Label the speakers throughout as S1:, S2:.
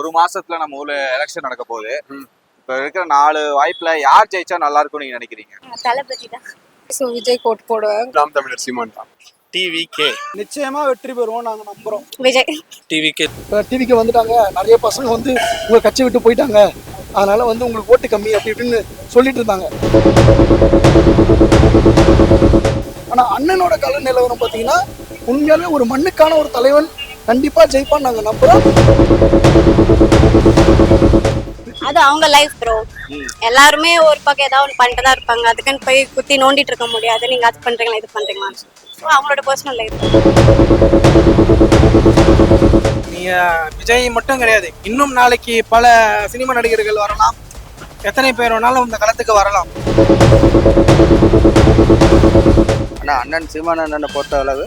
S1: ஒரு மாசத்துல நம்ம ஊர்ல எலெக்ஷன் நடக்க போகுது. இப்ப இருக்கிற 4 வாய்ப்புல யார் ஜெயிச்சா நல்லா இருக்கும்னு நீங்க நினைக்கிறீங்க?
S2: தளபதி தான். ஸோ விஜய் கோட் போடுவேன்.
S3: நாம் தமிழர் சீமான் தான்.
S4: டிவிகே
S5: நிச்சயமா வெற்றி பெறுவோம் நாங்க நம்புறோம்.
S2: விஜய்
S4: டிவிகே
S5: டிவிக்கு வந்துட்டாங்க, நிறைய பசங்க வந்து உங்க கட்சி விட்டு போயிட்டாங்க, அதனால வந்து உங்களுக்கு ஓட்டு கம்மி அப்படி இப்படின்னு சொல்லிட்டு இருந்தாங்க. ஆனா அண்ணனோட கல நிலவரம் பாத்தீங்கன்னா உண்மையாலுமே ஒரு மண்ணுக்கான ஒரு தலைவன் கண்டிப்பா ஜெயிப்பான்னு நாங்க நம்புறோம்.
S2: அது அவங்க லைஃப் ப்ரோ. எல்லாருமே ஒரு பக்கம் ஏதாவது ஒன்று பண்ணிட்டு தான் இருப்பாங்க. அதுக்குன்னு போய் குத்தி நோண்டிட்டு இருக்க முடியாது. நீங்க அது பண்றீங்களா இது பண்றீங்களான்னு. அவங்களோட பர்சனல் லைஃப்.
S6: நீங்க விஜய் மட்டும் கிடையாது, இன்னும் நாளைக்கு பல சினிமா நடிகர்கள் வரலாம். எத்தனை பேர் வேணாலும் இந்த களத்துக்கு வரலாம்.
S7: ஆனால் அண்ணன் சீமான் அண்ணனை பொறுத்த அளவு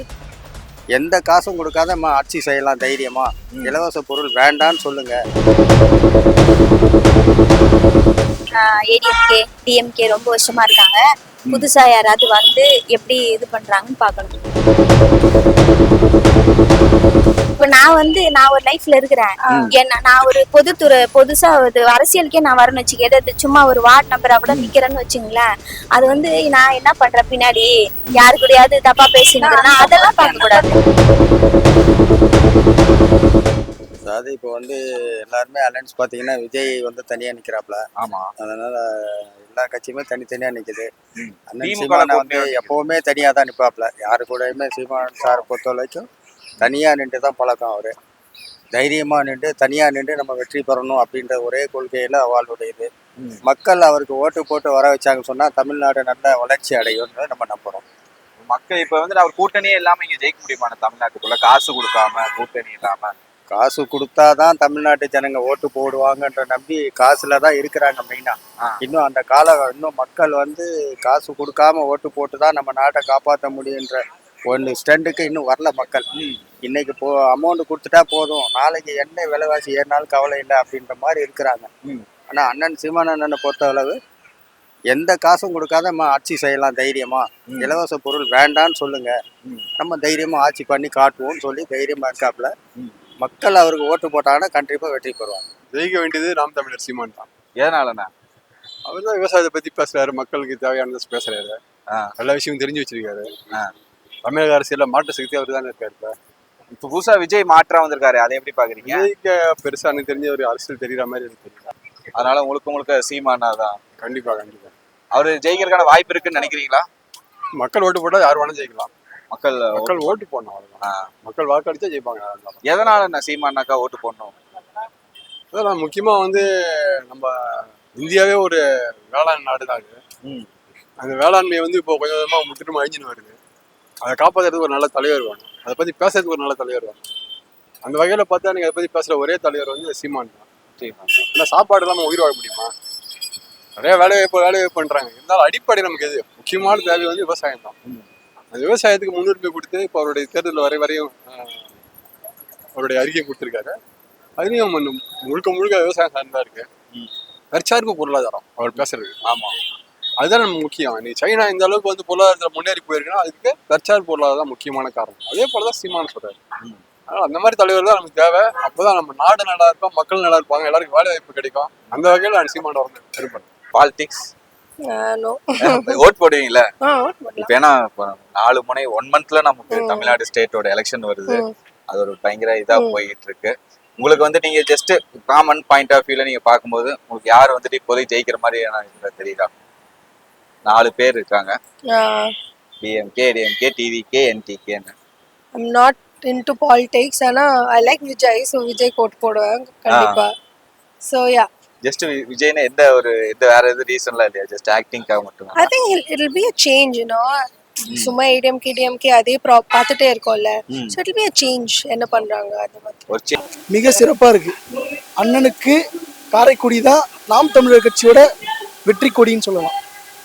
S7: எந்த காசும் கொடுக்காத ஆட்சி செய்யலாம் தைரியமா. இலவச பொருள் வேண்டான்னு சொல்லுங்க.
S8: ஏடிஎம்கே டிஎம்கே ரொம்ப வருஷமா இருக்காங்க. புதுசா யாராவது வந்து எப்படி இது பண்றாங்கன்னு பார்க்கணும். இப்போ நான் ஒரு லைஃப்ல இருக்கிறேன். நான் ஒரு பொதுசா அரசியலுக்கே நான் வரணும்னு வச்சுக்க, எதாவது சும்மா ஒரு வார்டு நம்பரா கூட நிக்கிறேன்னு வச்சுங்களேன். அது வந்து நான் என்ன பண்றேன், பின்னாடி யாரு கூடயாவது தப்பா பேசினா அதெல்லாம் பார்க்க கூடாது.
S7: அதாவது இப்போ வந்து எல்லாருமே அலைன்ஸ் பார்த்தீங்கன்னா விஜய் வந்து தனியாக நிற்கிறாப்புல.
S1: ஆமா,
S7: அதனால எல்லா கட்சியுமே தனித்தனியாக நிற்குது. அண்ணன்
S1: திமுக
S7: சீமானை வந்து எப்பவுமே தனியாக தான் நிற்பாப்புல. யாரு கூடயுமே சீமான் சாரை பொறுத்த வரைக்கும் தனியாக நின்று தான் பழக்கம். அவர் தைரியமாக நின்று தனியாக நின்று நம்ம வெற்றி பெறணும் அப்படின்ற ஒரே கொள்கையில் அவளுடையது. மக்கள் அவருக்கு ஓட்டு போட்டு வர வச்சாங்கன்னு சொன்னால் தமிழ்நாடு நல்ல வளர்ச்சி அடையும்னு நம்ம நம்புகிறோம்.
S1: மக்கள் இப்ப வந்து அவர் கூட்டணியே இல்லாம இங்க ஜெயிக்க முடியுமா தமிழ்நாட்டுக்குள்ள? காசு கொடுக்காம, கூட்டணி இல்லாம.
S7: காசு கொடுத்தாதான் தமிழ்நாட்டு ஜனங்க ஓட்டு போடுவாங்கன்ற நம்பி காசுல தான் இருக்கிறாங்க மெயினா. இன்னும் அந்த இன்னும் மக்கள் வந்து காசு கொடுக்காம ஓட்டு போட்டு தான் நம்ம நாட்டை காப்பாற்ற முடியுன்ற ஒன்று ஸ்டாண்டுக்கு இன்னும் வரல மக்கள். இன்னைக்கு அமௌண்ட் கொடுத்துட்டா போதும், நாளைக்கு என்ன விலைவாசி ஏறினாலும் கவலை இல்லை அப்படின்ற மாதிரி இருக்கிறாங்க. ஆனா அண்ணன் சீமான் அண்ணனை பொறுத்த அளவு எந்த காசும் கொடுக்காத ஆட்சி செய்யலாம் தைரியமா. இலவச பொருள் வேண்டான்னு சொல்லுங்க, நம்ம தைரியமா ஆட்சி பண்ணி காட்டுவோம்னு சொல்லி தைரியமா இருக்காப்புல. மக்கள் அவருக்கு ஓட்டு போட்டாங்கன்னா கண்டிப்பா வெற்றி பெறுவாங்க.
S3: ஜெயிக்க வேண்டியது நாம் தமிழர் சீமான் தான்.
S1: எதனாலண்ணா?
S3: அவர் தான் விவசாயத்தை பத்தி பேசுறாரு, மக்களுக்கு தேவையானதை பேசுறாரு, எல்லா விஷயமும் தெரிஞ்சு வச்சிருக்காரு. தமிழக அரசியல மாற்று சக்தி அவர் தானே இருக்காரு.
S1: இப்ப புதுசா விஜய் மாற்றா வந்திருக்காரு, அதை எப்படி பாக்குறீங்க?
S3: விஜய்க்கு பெருசா எனக்கு தெரிஞ்ச ஒரு அரசியல் தெரியுற மாதிரி எனக்கு தெரியல.
S1: அதனால உங்களுக்கு சீமானா தான்.
S3: கண்டிப்பா கண்டிப்பா
S1: அவரு ஜெயிக்கிறதுக்கான வாய்ப்பு இருக்குன்னு நினைக்கிறீங்களா?
S3: மக்கள் ஓட்டு போட்டா யார் வேணாலும் ஜெயிக்கலாம்.
S1: மக்கள்
S3: ஓட்டு போடணும், அவ்வளவுதான். மக்கள் வாக்களிச்சா ஜெயிப்பாங்க.
S1: எதனால நான் சீமானாக்கா ஓட்டு போடணும்?
S3: அதெல்லாம் முக்கியமா வந்து நம்ம இந்தியாவே ஒரு வேளாண் நாடு தான். அந்த வேளாண்மையை வந்து இப்போ கொஞ்சம் கொஞ்சமா முற்றிலும் அழிஞ்சுன்னு வருது. அதை காப்பாற்றுறதுக்கு ஒரு நல்ல தலைவர் வேணும், அதை பத்தி பேசுறதுக்கு ஒரு நல்ல தலைவர் வேணும். அந்த வகையில பார்த்தா நீங்க அதை பத்தி பேசுற ஒரே தலைவர் வந்து சீமான் தான். ஏன்னா சாப்பாடு இல்லாம உயிர் வாழ முடியுமா? நிறைய வேலைவாய்ப்பு பண்றாங்க, இருந்தாலும் அடிப்படை நமக்கு எது முக்கியமான தேவை வந்து விவசாயம் தான். அந்த விவசாயத்துக்கு முன்னுரிமை கொடுத்து இப்போ அவருடைய தேர்தல் வரையும் அவருடைய அறிக்கை கொடுத்துருக்காரு. அதுலயும் முழுக்க விவசாயம் சார்ந்தா இருக்கு. தற்சார்பு பொருளாதாரம் அவர் பேசுறது.
S1: ஆமா,
S3: அதுதான் நமக்கு முக்கியம். நீ சைனா இந்த அளவுக்கு வந்து பொருளாதாரத்தில் முன்னேறி போயிருக்குன்னா அதுக்கு தற்சார்பு பொருளாதாரம் தான் முக்கியமான காரணம். அதே போலதான் சீமான் சொல்றாரு. அதனால அந்த மாதிரி தலைவர் தான் நமக்கு தேவை. அப்போதான் நம்ம நாடு நல்லா இருப்போம், மக்கள் நல்லா இருப்பாங்க, எல்லாருக்கும் வேலை வாய்ப்பு கிடைக்கும். அந்த வகையில் நான் சீமான் வந்து விரும்புறேன்.
S1: பாலிடிக்ஸ் ஓட் போடுவீங்களா? இப்ப ஏன்னா 4 முனை 1 மந்த்ல நமக்கு தமிழ்நாடு ஸ்டேட்டோட எலெக்ஷன் வருது. அது ஒரு பயங்கர இதா போயிட்டு இருக்கு. உங்களுக்கு வந்து நீங்க ஜஸ்ட் காமன் பாயிண்ட் ஆஃப் வியூல நீங்க பார்க்கும்போது உங்களுக்கு யார் வந்துட்டு இப்போதைக்கு ஜெயிக்கிற மாதிரி தெரியுதா? 4 பேர் இருக்காங்க, டிஎம்கே, ஏடிஎம்கே, டிவிகே, என்டிகேன்னு.
S2: I'm not into politics. ஆனா I like Vijay, so Vijay coat போடுவேன் கண்டிப்பா. So yeah,
S1: ஜஸ்ட் விஜய்னா எந்த வேற எது ரீசன்லாம் இல்லையா? ஜஸ்ட் ஆக்டிங்காக மட்டும்?
S2: I think it'll be a change, you know. சும்மா ஏடிஎம்கே டிஎம்கே அதே பார்த்துட்டே இருக்கோம்ல. So it'll be a change. என்ன பண்றாங்க அது மாதிரி
S5: மிக சிறப்பா இருக்கு. அண்ணனுக்கு காரைக்குடி தான் நாம் தமிழர் கட்சியோட வெற்றி கொடின்னு சொல்லலாம்.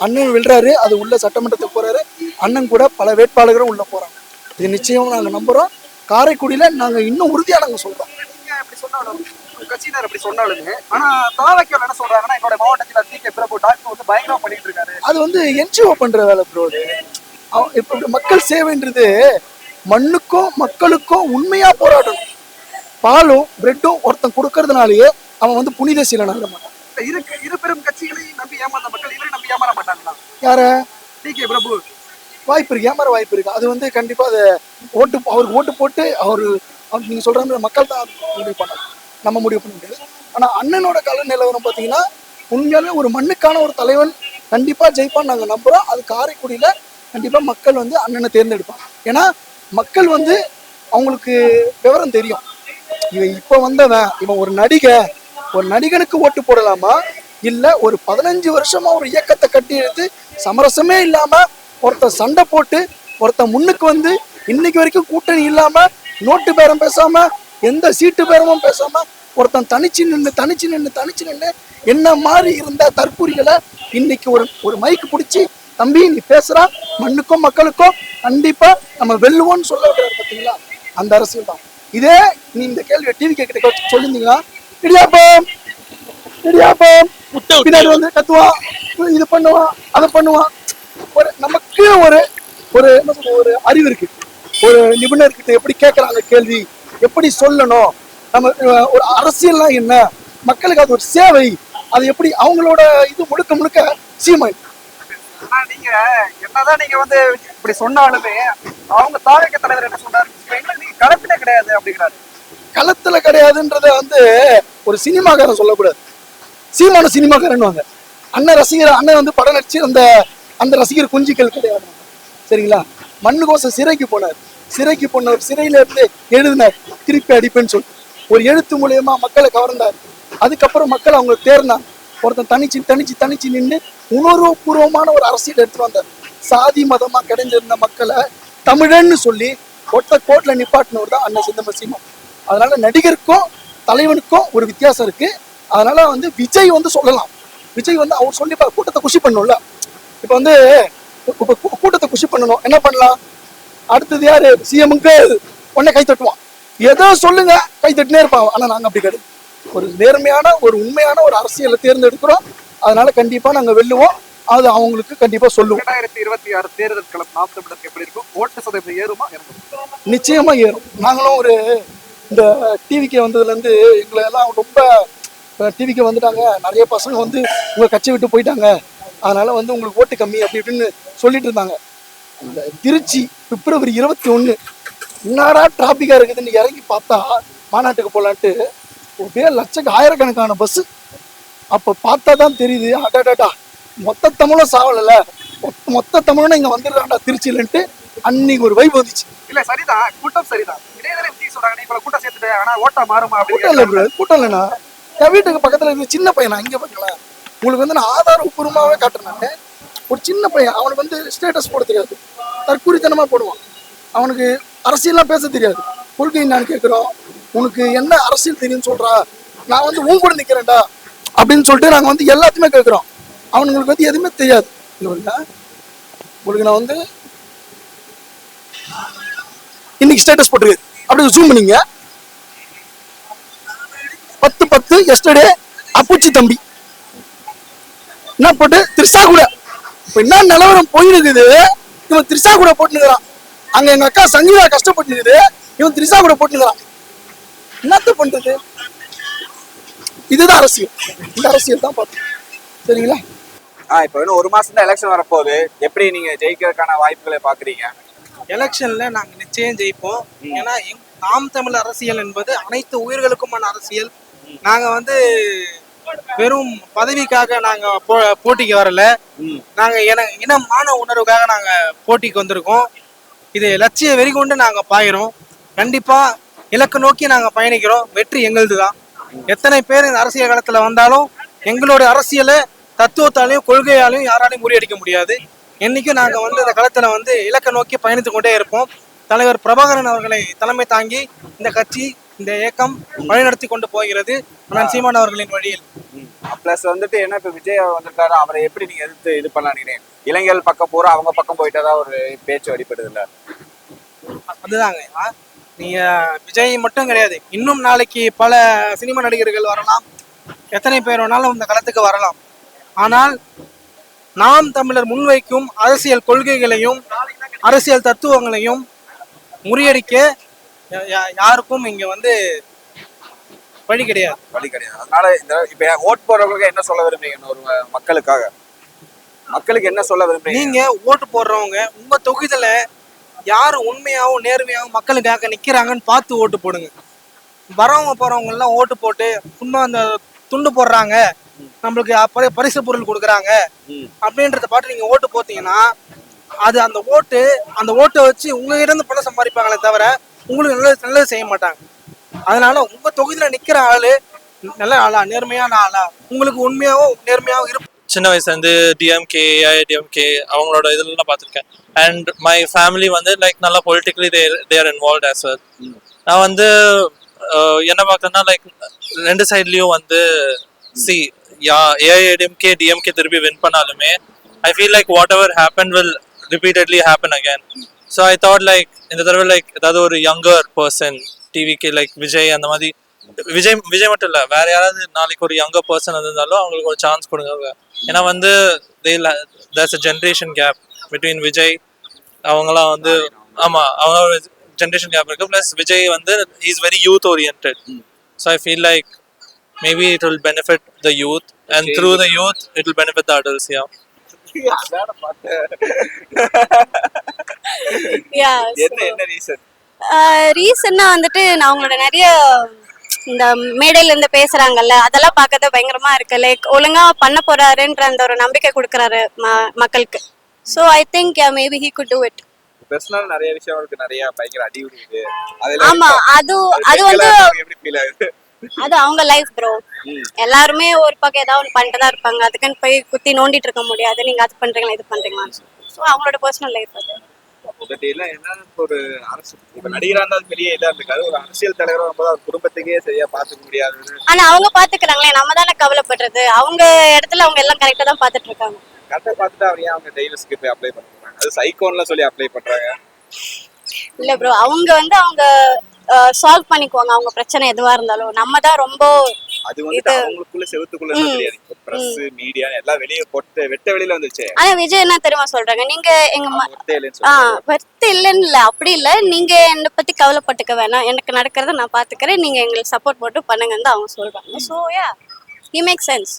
S5: அண்ணன் விழுறாரு, அது உள்ள சட்டமன்றத்துக்கு போறாரு. அண்ணன் கூட பல வேட்பாளர்களும் உள்ள போறாங்க. இது நிச்சயம் நாங்க நம்புறோம். காரைக்குடியில நாங்க இன்னும் உறுதியா நாங்க சொல்றோம்.
S6: கட்சியினர் அப்படி சொன்னாலுமே ஆனா தாவக்கல் என்ன சொல்றாங்கன்னா, என்னோட மாவட்டத்தில் டிகே பிரபு டாக்டர் வந்து பயங்கரமா பண்ணிட்டு இருக்காரு.
S5: அது வந்து என்ஜிஓ பண்ற வேலை ப்ரோ. இப்ப மக்கள் சேவைன்றது மண்ணுக்கும் மக்களுக்கும் உண்மையா போராடணும். பாலும் பிரெட்டும் ஒருத்தன் கொடுக்கறதுனாலயே அவன் வந்து புனித சீலன் ஆக மாட்டான்.
S6: இரு பெரும் கட்சிகளை நம்பி ஏமாந்த மக்கள் இவரை நம்பி ஏமாற மாட்டாங்களா?
S5: யார?
S6: டிகே பிரபு.
S5: வாய்ப்பு இருக்கு, ஏமாற வாய்ப்பு இருக்கு. அது வந்து கண்டிப்பா அதை அவருக்கு ஓட்டு போட்டு நீங்க சொல்ற மாதிரி மக்கள் தான் முடிவு பண்ணாங்க, நம்ம முடிவு பண்ண முடியாது. ஆனா அண்ணனோட கல நிலவரம் பாத்தீங்கன்னா உண்மையாலுமே ஒரு மண்ணுக்கான ஒரு தலைவன் கண்டிப்பா ஜெயிப்பான்னு நாங்க நம்புறோம். அது காரைக்குடியில கண்டிப்பா மக்கள் வந்து அண்ணனை தேர்ந்தெடுப்பாங்க. ஏன்னா மக்கள் வந்து அவங்களுக்கு விவரம் தெரியும். இவன் இப்ப வந்தவன், இவன் ஒரு நடிகனுக்கு ஓட்டு போடலாமா, இல்ல ஒரு 15 வருஷமா ஒரு இயக்கத்தை கட்டி எடுத்து சமரசமே இல்லாம ஒருத்தன் சண்டை போட்டு ஒருத்தன் முன்னுக்கு வந்து இன்னைக்கு வரைக்கும் கூட்டணி இல்லாம நோட்டு பேரம் பேசாம எந்த சீட்டு பேரமும் பேசாம ஒருத்தன் தனிச்சு நின்று என்ன மாதிரி இருந்த தற்கூரிகளை இன்னைக்கு ஒரு மைக்கு பிடிச்சி தம்பி நீ பேசுறா, மண்ணுக்கும் மக்களுக்கும் கண்டிப்பா நம்ம வெல்லுவோம்னு சொல்ல வைக்கிறார் பாத்தீங்களா, அந்த அரசியல் தான். இதே நீ இந்த கேள்வியை டிவி கிட்ட சொல்லியிருந்தீங்கன்னா இடியாப்பம் பின்னாடி வந்து கத்துவான், இது பண்ணுவான், அதை பண்ணுவான். நமக்கு ஒரு அறிவு இருக்கு, ஒரு நிபுணர்கிட்ட எப்படி கேட்கறாங்க கேள்வி, எப்படி சொல்லணும், நம்ம ஒரு அரசியல்னா என்ன, மக்களுக்கு அது ஒரு சேவை, அது எப்படி அவங்களோட இது முழுக்க சீமை.
S6: நீங்க என்னதான் நீங்க வந்து இப்படி சொன்னாலுமே அவங்க தாவேக தலைவர் என்ன சொன்னாரு, நீங்க களத்துல கிடையாது அப்படிங்கிறாரு.
S5: களத்துல கிடையாதுன்றத வந்து ஒரு சினிமாக்காரன் சொல்லக்கூடாது. சீமான சினிமாக்காரன் வாங்க, அண்ணன் வந்து படம் நடிச்சு அந்த ரசிகர் குஞ்சிகள் கிடையாது. சரிங்களா? மண்ணுக்கோசம் சிறைக்கு போனார், சிறையில இருந்து எழுதினார் திருப்பி அடிப்பேன்னு சொல்லிட்டு ஒரு எழுத்து மூலியமா மக்களை கவர்ந்தார். அதுக்கப்புறம் மக்கள் அவங்க தேர்ந்தாங்க. ஒருத்தன் தனிச்சு நின்று உணர்வுபூர்வமான ஒரு அரசியல் எடுத்துட்டு வந்தார். சாதி மதமா கிடைஞ்சிருந்த மக்களை தமிழன்னு சொல்லி ஒட்ட கோட்ல நிப்பாட்டினவர் தான் அண்ணன் செந்தமிழ் சீமான். அதனால நடிகருக்கும் தலைவனுக்கும் ஒரு வித்தியாசம் இருக்கு. அதனால வந்து விஜய் வந்து சொல்லலாம், விஜய் வந்து அவர் சொல்லி கூட்டத்தை குஷி பண்ணணும்ல. இப்ப வந்து கூட்டத்தை குஷி பண்ணணும், என்ன பண்ணலாம், அடுத்தது யாரு சிஎம்க்கு உடனே கை தட்டுவான், ஏதோ சொல்லுங்க கை தட்டுனே இருப்பான். ஆனா நாங்க அப்படி கிடையாது, ஒரு நேர்மையான ஒரு உண்மையான ஒரு அரசியலை தேர்ந்தெடுக்கிறோம். அதனால கண்டிப்பா நாங்க வெல்லுவோம், அது அவங்களுக்கு கண்டிப்பா சொல்லுவோம்.
S6: 2026 தேர்தல் களம் நாம் தமிழருக்கு எப்படி இருக்கும், ஓட்டு சதவீதம் ஏறுமா?
S5: நிச்சயமா ஏறும். நாங்களும் இந்த டிவிக்கு வந்ததுல இருந்து எங்களை எல்லாம் ரொம்ப டிவிக்கு வந்துட்டாங்க, நிறைய பசங்க வந்து உங்க கட்சி விட்டு போயிட்டாங்க, அதனால வந்து உங்களுக்கு ஓட்டு கம்மி அப்படி இப்படின்னு சொல்லிட்டு இருந்தாங்க. இந்த திருச்சி பிப்ரவரி 21 என்னடா டிராபிக்கா இருக்குதுன்னு இறங்கி பார்த்தா மாநாட்டுக்கு போலான்ட்டு ஒரே ஆயிரக்கணக்கான பஸ். அப்ப பார்த்தா தான் தெரியுது, அடாடாடா மொத்த தமிழும் சாவல, மொத்த தமிழும் இங்க வந்துடுறாண்டா திருச்சியிலன்ட்டு அன்னைக்கு ஒரு வைப் வந்துச்சு.
S6: இல்ல சரிதான், கூட்டம் சரிதான். கூட்டம் சேர்த்துட்டு ஆனா ஓட்டா மாறுமா?
S5: கூட்டம் இல்லைண்ணா, என் வீட்டுக்கு பக்கத்துல இருந்து சின்ன பையனா, இங்க பாக்கலாம் உங்களுக்கு வந்து நான் ஆதாரபூர்வமாவே காட்டுறேன். ஒரு சின்ன பையன், அவனுக்கு வந்து ஸ்டேட்டஸ் போட தெரியாது, தற்கூரித்தனமா போடுவான், அவனுக்கு அரசியல்லாம் பேச தெரியாது. கொள்கை நான் கேட்கிறோம், உனக்கு என்ன அரசியல் தெரியும்னு சொல்றா, நான் வந்து உன் கூட நிக்கிறேன்டா அப்படின்னு சொல்லிட்டு நாங்க வந்து எல்லாத்தையுமே கேட்கிறோம். அவனுங்களுக்கு வந்து எதுவுமே தெரியாது. உங்களுக்கு நான் வந்து இன்னைக்கு ஸ்டேட்டஸ் போட்டிருக்கு, அப்படி ஜூம் பண்ணீங்க 10/10 எஸ்டர்டே அப்புச்சி தம்பி என்ன போட்டு திரிசா கூட. இப்ப என்ன நிலவரம் போயிருக்குது, இவன் திரிசா கூட போட்டுக்கிறான். அங்க எங்க அக்கா சங்கீதா கஷ்டப்பட்டு இருக்குது, இவன் திரிசா கூட போட்டுக்கிறான். என்னத்த பண்றது? இதுதான் அரசியல், இந்த அரசியல் தான் பார்த்தோம். சரிங்களா?
S1: இப்ப இன்னும் ஒரு மாசம் தான் எலெக்ஷன் வரப்போகுது, எப்படி நீங்க ஜெயிக்கிறதுக்கான வாய்ப்புகளை பாக்குறீங்க?
S6: எலெக்ஷன்ல நாங்க நிச்சயம் ஜெயிப்போம். ஏன்னா நாம் தமிழ் அரசியல் என்பது அனைத்து உயிர்களுக்குமான அரசியல். நாங்க வந்து வெறும் பதவிக்காக நாங்க போட்டிக்கு வரல, நாங்க இனமான உணர்வுக்காக நாங்க போட்டிக்கு வந்திருக்கோம். இது லட்சிய வெறி கொண்டு நாங்க பாயிரோம். கண்டிப்பா இலக்கு நோக்கி நாங்க பயணிக்கிறோம். வெற்றி எங்களுது தான். எத்தனை பேர் இந்த அரசியல் களத்துல வந்தாலும் எங்களோட அரசியலை தத்துவத்தாலையும் கொள்கையாலையும் யாராலையும் முறியடிக்க முடியாது. என்னைக்கும் நாங்க வந்து இந்த களத்துல வந்து இலக்கை நோக்கி பயணித்து கொண்டே இருப்போம். தலைவர் பிரபாகரன் அவர்களை தலைமை தாங்கி இந்த கட்சி, இந்த இயக்கம் வழிநடத்தி கொண்டு போகிறது அண்ணன் சீமான் அவர்களின் வழியில்.
S1: பிளஸ் வந்துட்டு என்ன, இப்ப விஜய் வந்திருக்காரு, அவரை எப்படி நீங்க எதிர்த்து இது பண்ணலான்னு இளைஞர்கள் பக்கம் போற அவங்க பக்கம் போயிட்டதா ஒரு பேச்சு அடிப்படுது இல்ல?
S6: அதுதாங்க, நீங்க விஜய் மட்டும் கிடையாது, இன்னும் நாளைக்கு பல சினிமா நடிகர்கள் வரலாம், எத்தனை பேர் வேணாலும் இந்த களத்துக்கு வரலாம். ஆனால் நாம் தமிழர் முன்வைக்கும் அரசியல் கொள்கைகளையும் அரசியல் தத்துவங்களையும் முறியடிக்க யாருக்கும் இங்க வந்து வழி கிடையாது.
S1: வழி கிடையாது. அதனால இந்த இப்ப ஓட் போடுறவங்களுக்கு என்ன சொல்ல விரும்புறீங்க? ஒரு மக்களுக்காக மக்களுக்கு என்ன சொல்ல விரும்புறீங்க?
S6: நீங்க ஓட்டு போடுறவங்க உங்க தொகுதியில யாரு உண்மையாவும் நேர்மையாவும் மக்களுக்காக நிக்கிறாங்கன்னு பார்த்து ஓட்டு போடுங்க. வரவங்க போறவங்க எல்லாம் ஓட்டு போட்டு சும்மா அந்த துண்டு போடுறாங்க, நம்மளுக்கு பரிசு பொருள் கொடுக்குறாங்க அப்படின்றத பாட்டு நீங்க ஓட்டு போட்டீங்கன்னா அது அந்த ஓட்டை வச்சு உங்ககிட்ட இருந்து பணம் சம்பாதிப்பாங்களே தவிர உங்களுக்கு நல்லது செய்ய மாட்டாங்க. அதனால உங்க தொகுதியில நிக்கிற ஆளு நல்ல ஆளா, நேர்மையான ஆளா, உங்களுக்கு உண்மையாவும் நேர்மையாவும் இருப்பாங்க.
S4: சின்ன வயசுல இருந்து டிஎம்கே ஏஐடிஎம்கே அவங்களோட இதெல்லாம் பார்த்துருக்கேன். அண்ட் மை ஃபேமிலி வந்து லைக் நல்லா பொலிட்டிக்கலி தேர் இன்வால்வ் ஆஸ் வெல். நான் வந்து என்ன பார்க்கறேன்னா லைக் ரெண்டு சைட்லயும் வந்து சி ஏஐடிஎம்கே டிஎம்கே திருப்பி வின் பண்ணாலுமே ஐ feel like what ever happen will repeatedly happen again. So I thought like இந்த தடவை லைக் ஏதாவது ஒரு யங்கர் பர்சன் டிவிக்கு லைக் விஜய் அந்த மாதிரி விஜய் மட்டும் இல்லை, வேற யாராவது நாளைக்கு ஒரு யங்கர் பர்சன் இருந்தாலும் அவங்களுக்கு ஒரு சான்ஸ் கொடுங்க. ஏன்னா வந்து there's a generation gap between Vijay அவங்களாம் வந்து ஆமா அவங்க ஜென்ரேஷன் கேப் இருக்கு. பிளஸ் விஜய் வந்து is very youth oriented. So I feel like maybe it will benefit the youth and through the youth it will benefit the adults.
S1: என்ன reason?
S2: ரீசன்னா வந்துட்டு நான் அவங்களோட நிறைய இந்த மேடையில இருந்து பேசுறாங்கல்ல, அதெல்லாம் பார்க்கறது பயங்கரமா இருக்கு. லைக் ஒழுங்கா பண்ண போறாருன்ற அந்த ஒரு நம்பிக்கை கொடுக்கறாரு மக்களுக்கு. So I think maybe he could do it.
S1: Personal நிறைய விஷயம் இருக்கு, நிறைய பயங்கர அடி விடுது.
S2: ஆமா, அது வந்து
S1: எப்படி ஃபீல் ஆகுது?
S2: அது அவங்க லைஃப் ப்ரோ. எல்லாருமே ஒரு பக்கம் ஏதாவது ஒன்று பண்ணிட்டு தான் இருப்பாங்க. அதுக்குன்னு போய் குத்தி நோண்டிட்டு இருக்க முடியாது. நீங்க அது பண்றீங்களா இது பண்றீங்களா. ஸோ அவங்களோட பர்சனல் லைஃப் அது.
S1: ஒரு அரசு இப்ப நடிகரா இருந்தாலும் வெளியே இதா இருக்காது, ஒரு அரசியல் தலைவரா இருக்கும்போது அவர் குடும்பத்துக்கே சரியா பாத்துக்க முடியாது.
S2: ஆனா அவங்க பாத்துக்கிறாங்களே, நம்ம தானே கவலைப்படுறது. அவங்க இடத்துல அவங்க எல்லாம் கரெக்டா தான் பாத்துட்டு இருக்காங்க.
S1: கரெக்டா பாத்துட்டு அவர் ஏன் அவங்க டைவர்ஸ்க்கு போய் அப்ளை பண்றாங்க? அது சைக்கோன்ல சொல்லி அப்ளை பண்றாங்க.
S2: இல்ல ப்ரோ, அவங்க வந்து அவங்க சால்வ் பண்ணிக்குவாங்க அவங்க பிரச்சனை எதுவா இருந்தாலும். நம்ம தான் ரொம்ப
S1: அது வந்து அவங்களுக்குள்ள செவுத்துக்குள்ள தெரியாது. பிரஸ் மீடியா எல்லாம் வெளிய போட்டு வெட்ட வெளியில வந்துச்சு.
S2: ஆனா விஜய் என்ன தெரியுமா சொல்றாங்க, நீங்க எங்க வர்த்து இல்லன்னு இல்ல, அப்படி இல்ல, நீங்க என்னை பத்தி கவலைப்பட்டுக்க வேணாம், எனக்கு நடக்கிறத நான் பாத்துக்கிறேன், நீங்க எங்களுக்கு சப்போர்ட் போட்டு பண்ணுங்கன்னு அவங்க சொல்றாங்க. So yeah, it makes sense.